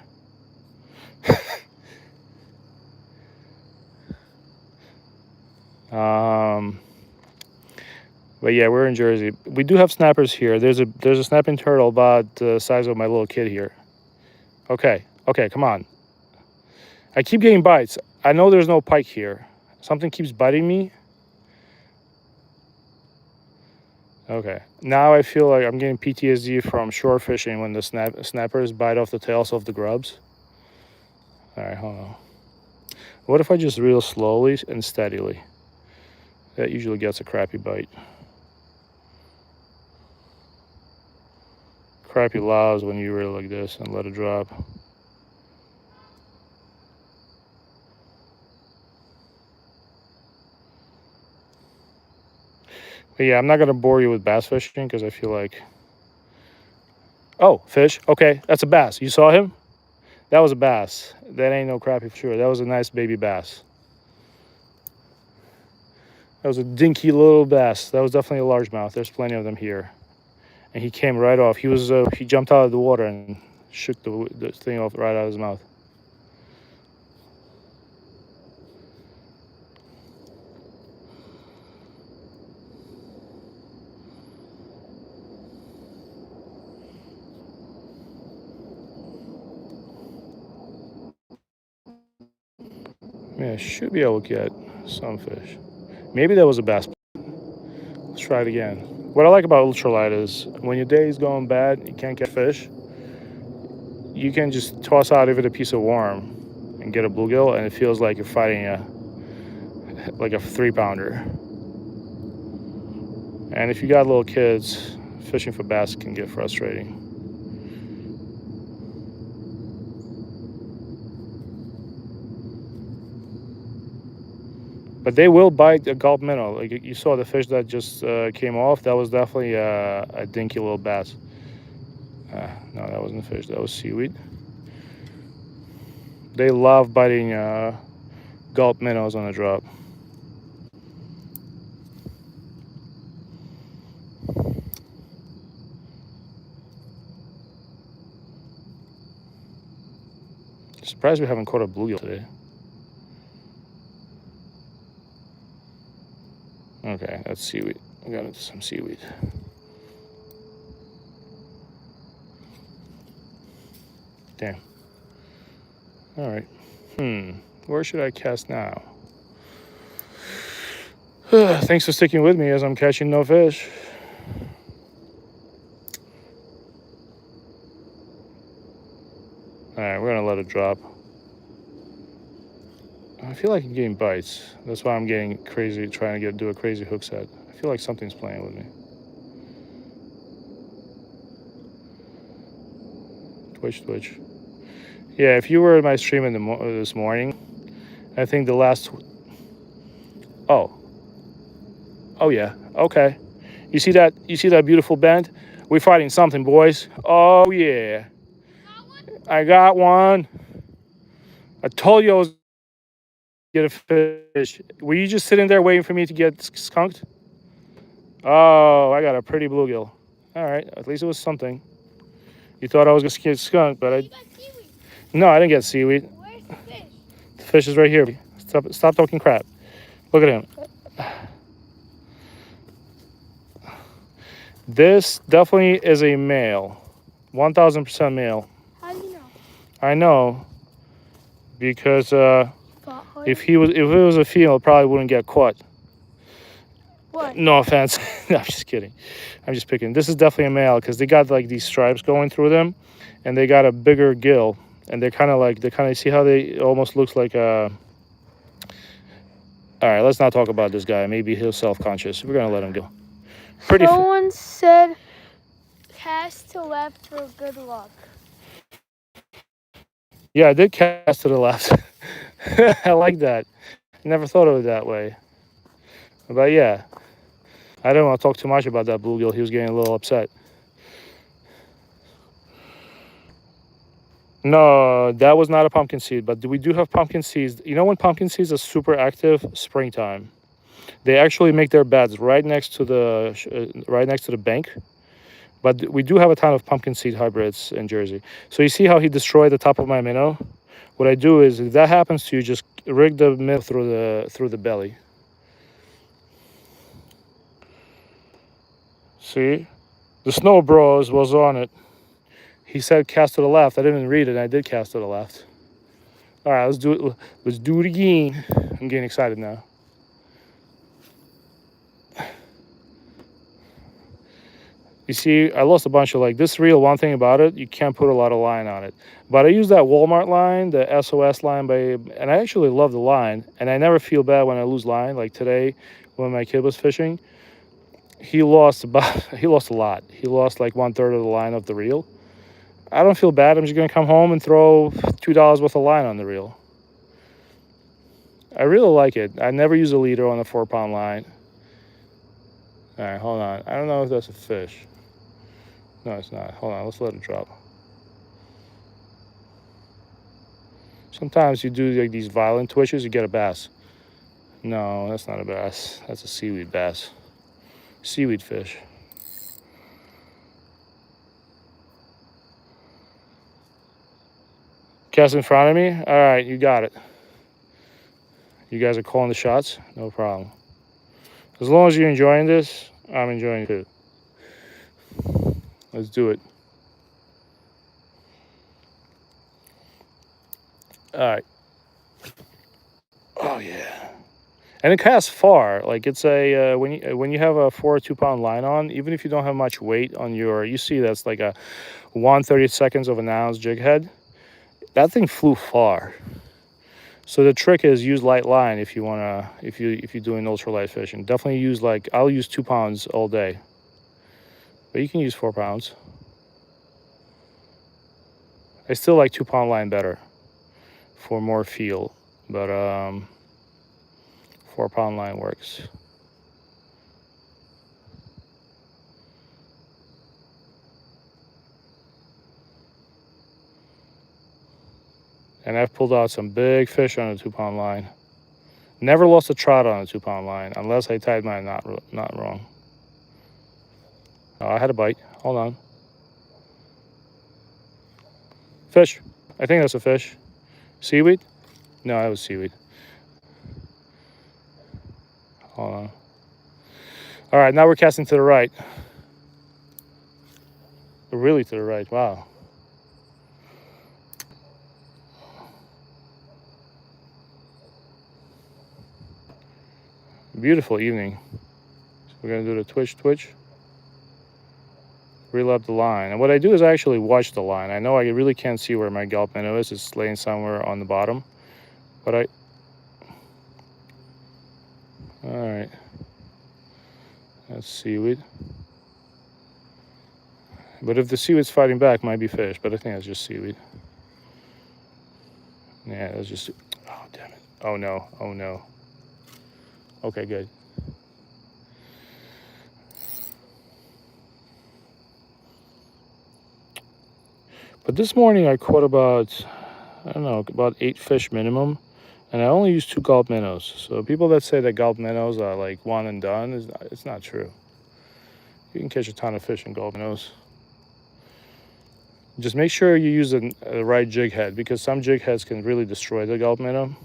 But yeah, we're in Jersey. We do have snappers here. There's a snapping turtle about the size of my little kid here. Okay, come on. I keep getting bites. I know there's no pike here. Something keeps biting me. Okay. Now I feel like I'm getting PTSD from shore fishing when the snappers bite off the tails of the grubs. All right, hold on. What if I just reel slowly and steadily? That usually gets a crappie bite. Crappie loves when you reel like this and let it drop. But yeah, I'm not gonna bore you with bass fishing because I feel like, oh, fish. Okay, that's a bass. You saw him? That was a bass. That ain't no crappie for sure. That was a nice baby bass. That was a dinky little bass. That was definitely a largemouth. There's plenty of them here. And he came right off. He jumped out of the water and shook the thing off right out of his mouth. Yeah, should be able to get some fish. Maybe that was a bass. Let's try it again. What I like about ultralight is when your day is going bad, you can't get fish, you can just toss out even a piece of worm and get a bluegill, and it feels like you're fighting a 3-pounder. And if you got little kids, fishing for bass can get frustrating. But they will bite a gulp minnow. Like you saw the fish that just came off. That was definitely a dinky little bass. No, that wasn't a fish. That was seaweed. They love biting gulp minnows on a drop. Surprised we haven't caught a bluegill today. Okay, that's seaweed. We got into some seaweed. Damn. All right. Where should I cast now? Thanks for sticking with me as I'm catching no fish. All right, we're gonna let it drop. I feel like I'm getting bites. That's why I'm getting crazy, trying to do a crazy hook set. I feel like something's playing with me. Twitch, twitch. Yeah, if you were in my stream in this morning, I think the last. Oh. Oh yeah. Okay. You see that? You see that beautiful bend? We're fighting something, boys. Oh yeah. I got one. I told you I was gonna get a fish. Were you just sitting there waiting for me to get skunked? Oh, I got a pretty bluegill. All right, at least it was something. You thought I was gonna get skunked, but You got seaweed. no, I didn't get seaweed. Where's the fish? The fish is right here. Stop talking crap. Look at him. This definitely is a male, 1,000% male. How do you know? I know because if it What? was a female, it probably wouldn't get caught. What? No offense. No, I'm just kidding. I'm just picking. This is definitely a male because they got like these stripes going through them, and they got a bigger gill, and they're kind of see how they almost looks like a. All right, let's not talk about this guy. Maybe he's self-conscious. We're gonna let him go. Pretty. Someone said cast to left for good luck. Yeah, I did cast to the left. I like that. Never thought of it that way. But yeah, I don't want to talk too much about that bluegill. He was getting a little upset. No, that was not a pumpkin seed, but we do have pumpkin seeds. You know when pumpkin seeds are super active? Springtime. They actually make their beds right next to the bank. But we do have a ton of pumpkin seed hybrids in Jersey. So you see how he destroyed the top of my minnow? What I do is, if that happens to you, just rig the minnow through the belly. See, the Snow Bros was on it. He said cast to the left. I didn't read it. I did cast to the left. All right, let's do it. Let's do it again. I'm getting excited now. You see, I lost a bunch of like this reel. One thing about it, you can't put a lot of line on it. But I use that Walmart line, the SOS line, and I actually love the line. And I never feel bad when I lose line. Like today, when my kid was fishing, he lost he lost a lot. He lost like 1/3 of the line of the reel. I don't feel bad. I'm just gonna come home and throw $2 worth of line on the reel. I really like it. I never use a leader on a 4-pound line. All right, hold on. I don't know if that's a fish. No, it's not. Hold on, let's let it drop. Sometimes you do like these violent twitches, you get a bass. No, that's not a bass. That's a seaweed bass. Seaweed fish. Cast in front of me? All right, you got it. You guys are calling the shots? No problem. As long as you're enjoying this, I'm enjoying it too. Let's do it. All right. Oh yeah. And it casts far. Like it's a when you have a 4 or 2-pound line on, even if you don't have much weight on your, you see that's like a 1/32 of an ounce jig head. That thing flew far. So the trick is use light line if you wanna if you're doing ultralight fishing. Definitely use like I'll use 2 pounds all day, but you can use 4 pounds. I still like 2-pound line better for more feel, but 4-pound line works. And I've pulled out some big fish on a 2-pound line. Never lost a trout on a 2-pound line unless I tied mine not wrong. Oh, I had a bite. Hold on. Fish. I think that's a fish. Seaweed? No, that was seaweed. Hold on. All right, now we're casting to the right. Really to the right. Wow. Beautiful evening. So we're gonna do the twitch. Reel up the line. And what I do is I actually watch the line. I know I really can't see where my gulp minnow is. It's laying somewhere on the bottom. But all right. That's seaweed. But if the seaweed's fighting back, it might be fish. But I think that's just seaweed. Yeah, that's just, oh, damn it. Oh no, oh no. Okay, good. But this morning I caught about, I don't know, about 8 fish minimum. And I only used 2 gulp minnows. So people that say that gulp minnows are like one and done, it's not true. You can catch a ton of fish in gulp minnows. Just make sure you use the right jig head, because some jig heads can really destroy the gulp minnow.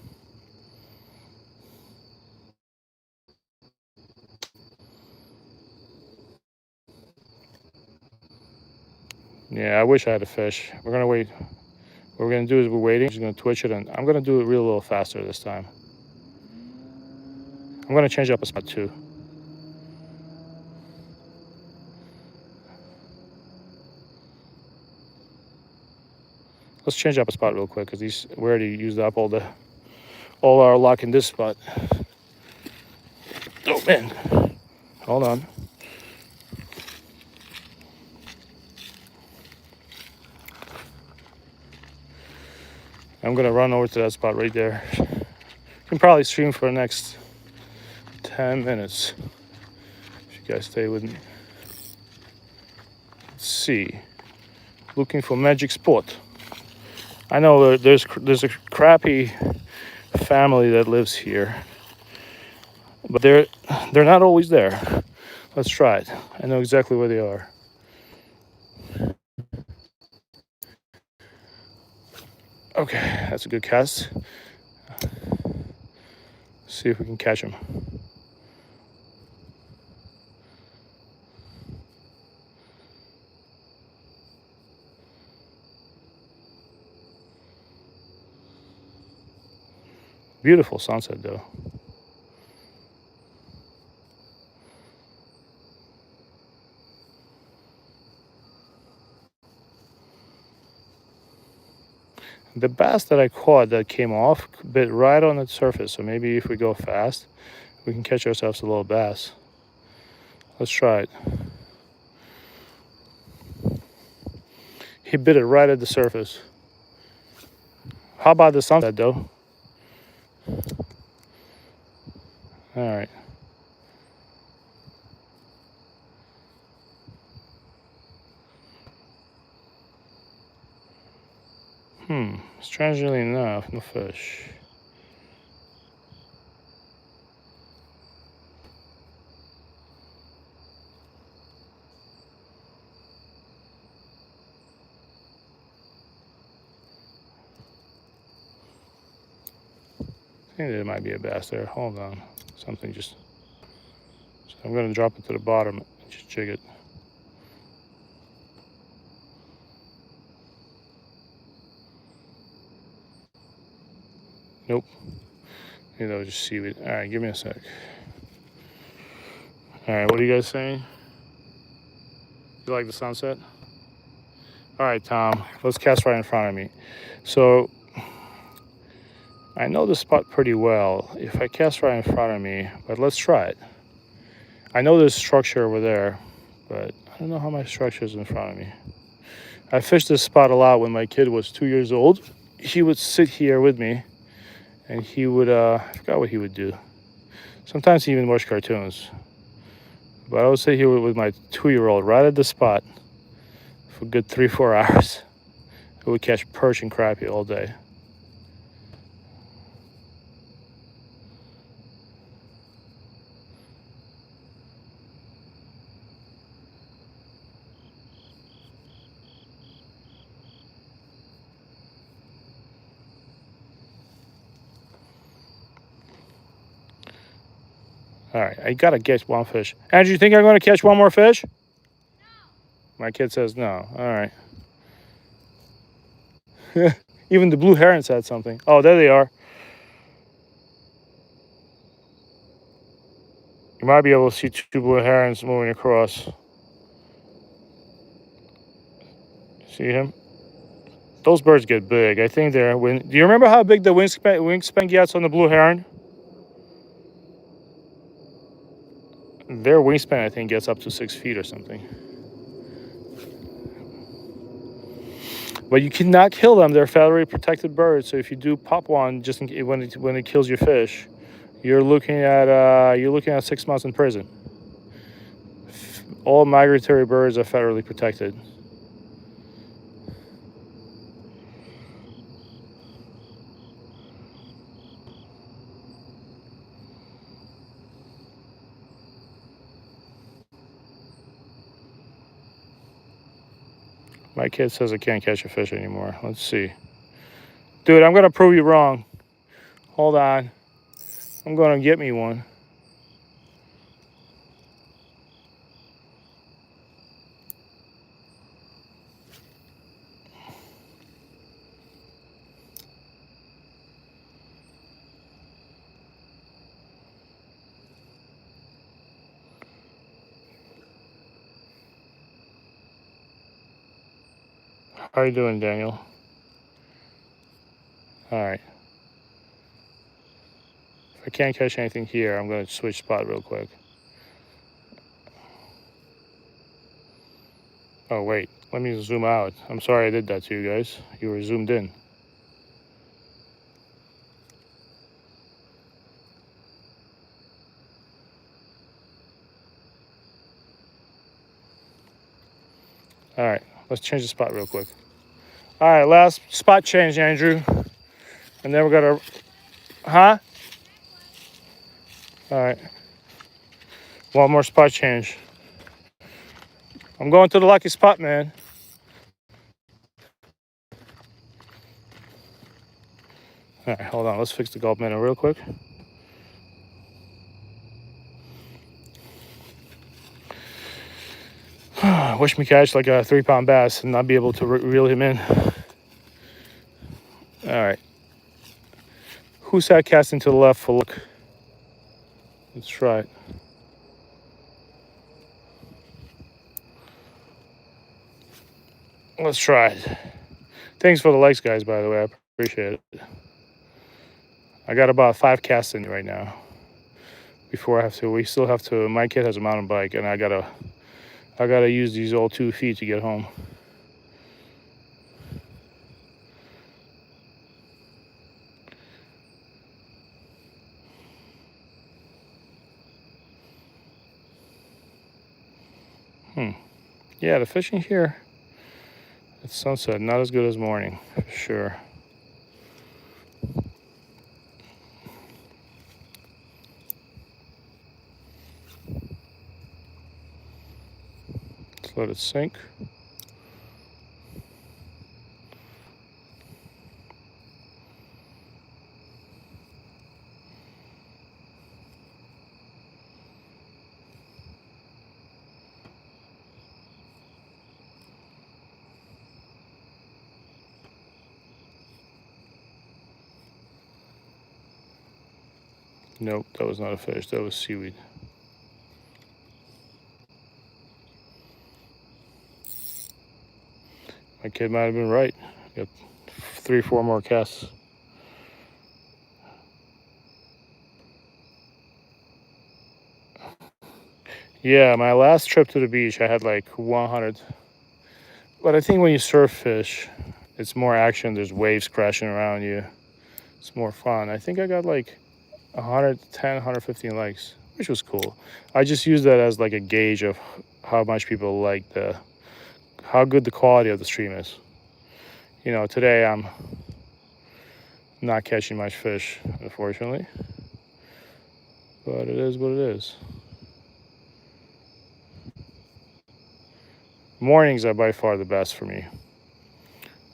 Yeah, I wish I had a fish. We're gonna wait. What we're gonna do is we're waiting. She's gonna twitch it, and I'm gonna do it real little faster this time. I'm gonna change up a spot too. Let's change up a spot real quick, because we already used up all our luck in this spot. Oh man, hold on. I'm gonna run over to that spot right there. You can probably stream for the next 10 minutes if you guys stay with me. Let's see. Looking for magic spot. I know there's a crappy family that lives here, but they're not always there. Let's try it. I know exactly where they are. Okay, that's a good cast. See if we can catch them. Beautiful sunset though. The bass that I caught that came off bit right on the surface. So maybe if we go fast, we can catch ourselves a little bass. Let's try it. He bit it right at the surface. How about the sunset though? All right. Strangely enough, no fish. I think there might be a bass there. Hold on. Something just... So I'm going to drop it to the bottom and just jig it. Nope. Maybe that was just seaweed. All right, give me a sec. All right, what are you guys saying? You like the sunset? All right, Tom, let's cast right in front of me. So I know the spot pretty well. If I cast right in front of me, but let's try it. I know there's structure over there, but I don't know how much structure is in front of me. I fished this spot a lot when my kid was 2 years old. He would sit here with me and he would, I forgot what he would do. Sometimes he even watched cartoons. But I would sit here with my 2-year-old right at the spot for a good 3-4 hours. I would catch perch and crappie all day. All right, I gotta catch one fish. Andrew, you think I'm gonna catch one more fish? No. My kid says no. All right. Even the blue heron said something. Oh, there they are. You might be able to see 2 blue herons moving across. See him? Those birds get big. I think they're... Do you remember how big the wingspan gets on the blue heron? Their wingspan, I think, gets up to 6 feet or something. But you cannot kill them. They're federally protected birds. So if you do pop one, just when it kills your fish, you're looking at 6 months in prison. All migratory birds are federally protected. My kid says I can't catch a fish anymore. Let's see. Dude, I'm going to prove you wrong. Hold on. I'm going to get me one. How are you doing, Daniel? All right. If I can't catch anything here, I'm going to switch spot real quick. Oh, wait. Let me zoom out. I'm sorry I did that to you guys. You were zoomed in. All right. Let's change the spot real quick. All right. Last spot change, Andrew. And then we're going to... Huh? All right. One more spot change. I'm going to the lucky spot, man. All right, hold on. Let's fix the gulp minnow real quick. Wish me catch like a 3-pound bass and not be able to reel him in. All right. Who's that casting to the left for look? Let's try it. Let's try it. Thanks for the likes, guys, by the way. I Appreciate it. I got about 5 casts in right now. Before I have to, we still have to. My kid has a mountain bike, and I gotta use these old 2 feet to get home. Yeah, the fishing here at sunset not as good as morning, for sure. Let's let it sink. Nope, that was not a fish. That was seaweed. My kid might have been right. Got 3, 4 more casts. Yeah, my last trip to the beach, I had like 100. But I think when you surf fish, it's more action. There's waves crashing around you. It's more fun. I think I got like 110, 115 likes, which was cool. I just use that as like a gauge of how much people like how good the quality of the stream is. You know, today I'm not catching much fish, unfortunately, but it is what it is. Mornings are by far the best for me.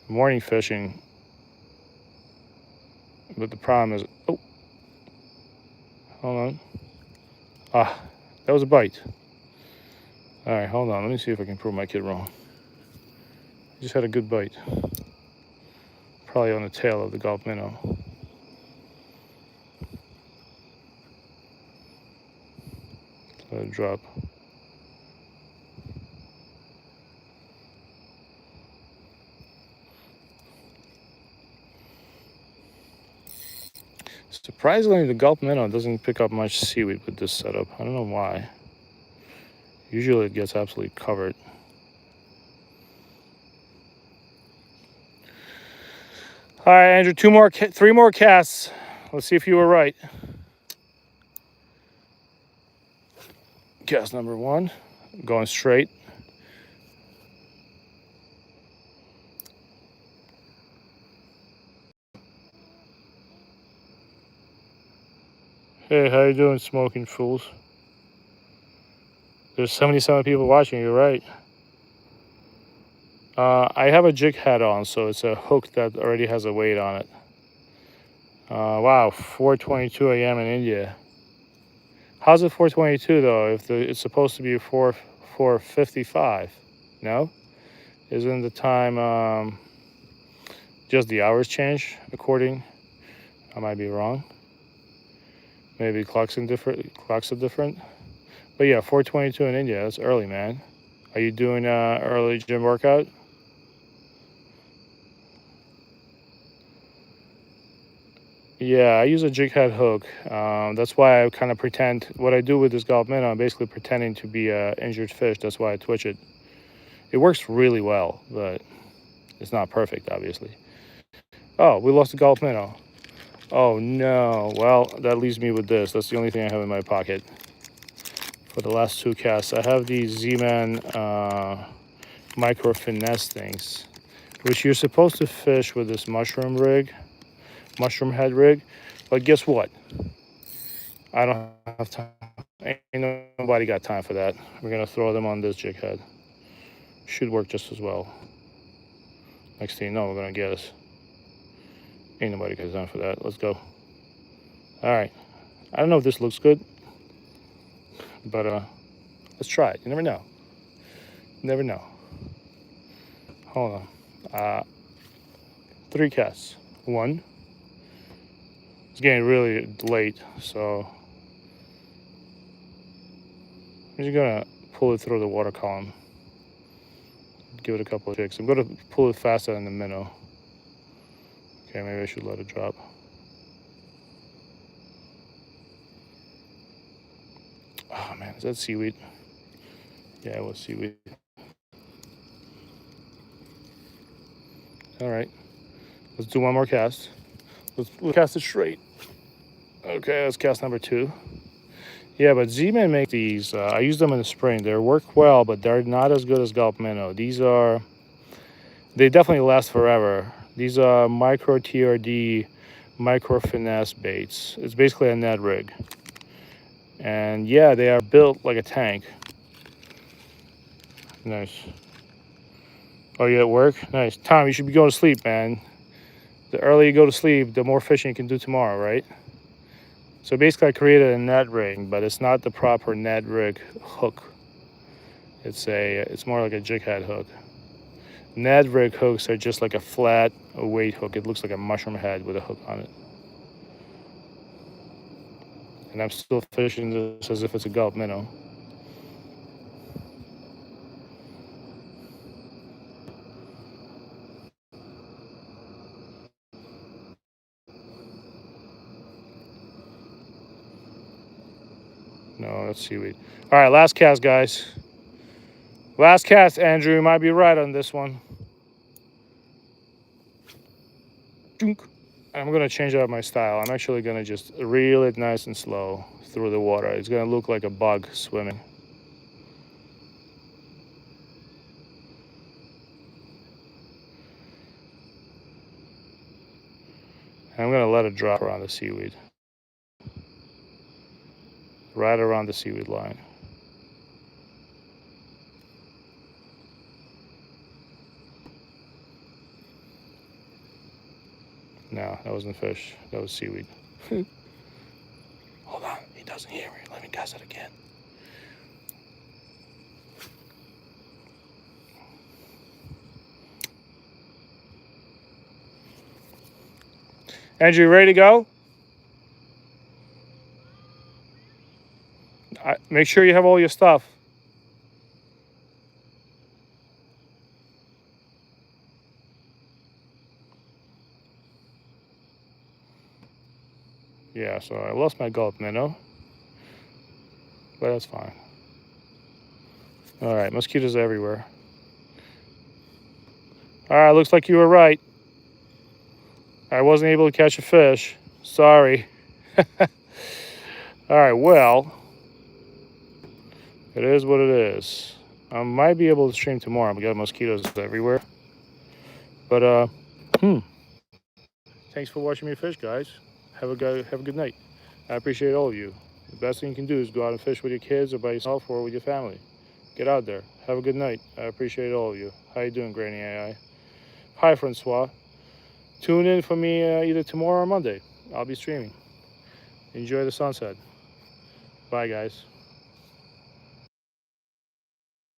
Morning fishing, but the problem is, oh, hold on. Ah, that was a bite. All right, hold on. Let me see if I can prove my kid wrong. I just had a good bite. Probably on the tail of the Gulf minnow. Let it drop. Surprisingly, the Gulf minnow doesn't pick up much seaweed with this setup. I don't know why. Usually it gets absolutely covered. All right, Andrew, 3 more casts. Let's see if you were right. Cast number 1, going straight. Hey, how you doing, smoking fools? There's 77 people watching. You're right. I have a jig head on, so it's a hook that already has a weight on it. Wow, 4:22 a.m. in India. How's it 4:22 though? If it's supposed to be 4:55, no? Isn't the time just the hours change according? I might be wrong. Maybe clocks are different. But yeah, 4:22 in India. That's early, man. Are you doing early gym workout? Yeah, I use a jig head hook. That's why I kind of pretend. What I do with this Gulf minnow, I'm basically pretending to be an injured fish. That's why I twitch it. It works really well, but it's not perfect, obviously. Oh, we lost the Gulf minnow. Oh no. Well, that leaves me with this. That's the only thing I have in my pocket for the last 2 casts. I have these Z-Man micro finesse things, which you're supposed to fish with this mushroom head rig. But guess what? I don't have time. Ain't nobody got time for that. We're gonna throw them on this jig head. Should work just as well. Next thing you know, we're gonna get us. Ain't nobody got time for that. Let's go. All right. I don't know if this looks good, but let's try it. You never know. Never know. Hold on. 3 casts. 1. It's getting really late, so I'm just gonna pull it through the water column. Give it a couple of kicks. I'm gonna pull it faster than the minnow. Okay, maybe I should let it drop. Oh man, is that seaweed? Yeah, it was seaweed. All right, let's do one more cast. We'll cast it straight. Okay, that's cast number 2. Yeah, but Z-Man make these. I use them in the spring. They work well, but they're not as good as Gulp Minnow. They definitely last forever. These are micro TRD, micro finesse baits. It's basically a net rig. And yeah, they are built like a tank. Nice. Oh, you at work? Nice. Tom, you should be going to sleep, man. The earlier you go to sleep, the more fishing you can do tomorrow, right? So basically I created a net rig, but it's not the proper net rig hook. It's more like a jig head hook. Net rig hooks are just like a flat weight hook. It looks like a mushroom head with a hook on it. And I'm still fishing this as if it's a Gulp Minnow. No, that's seaweed. All right, last cast, guys. Last cast, Andrew. You might be right on this one. I'm going to change out my style. I'm actually going to just reel it nice and slow through the water. It's going to look like a bug swimming. I'm going to let it drop around the seaweed. Right around the seaweed line. No, that wasn't fish. That was seaweed. Hold on. He doesn't hear me. Let me cast it again. Andrew, you ready to go? Make sure you have all your stuff. Yeah, so I lost my Gulp Minnow. But that's fine. All right, mosquitoes everywhere. All right, looks like you were right. I wasn't able to catch a fish. Sorry. All right, well, it is what it is. I might be able to stream tomorrow. We got mosquitoes everywhere. But thanks for watching me fish, guys. Have a good night. I appreciate all of you. The best thing you can do is go out and fish with your kids or by yourself or with your family. Get out there. Have a good night. I appreciate all of you. How you doing, Granny AI? Hi, Francois. Tune in for me either tomorrow or Monday. I'll be streaming. Enjoy the sunset. Bye, guys.